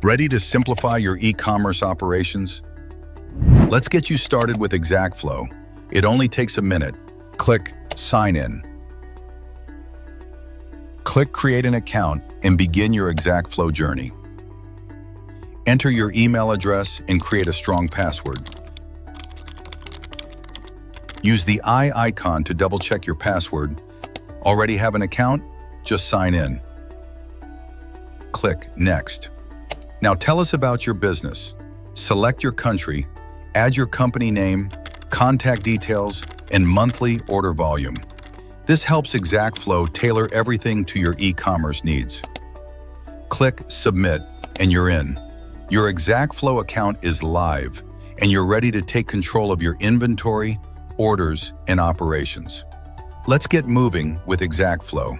Ready to simplify your e-commerce operations? Let's get you started with ExactFlow. It only takes a minute. Click Sign In. Click Create an account and begin your ExactFlow journey. Enter your email address and create a strong password. Use the eye icon to double-check your password. Already have an account? Just sign in. Click Next. Now tell us about your business. Select your country, add your company name, contact details, and monthly order volume. This helps ExactFlow tailor everything to your e-commerce needs. Click Submit, and you're in. Your ExactFlow account is live, and you're ready to take control of your inventory, orders, and operations. Let's get moving with ExactFlow.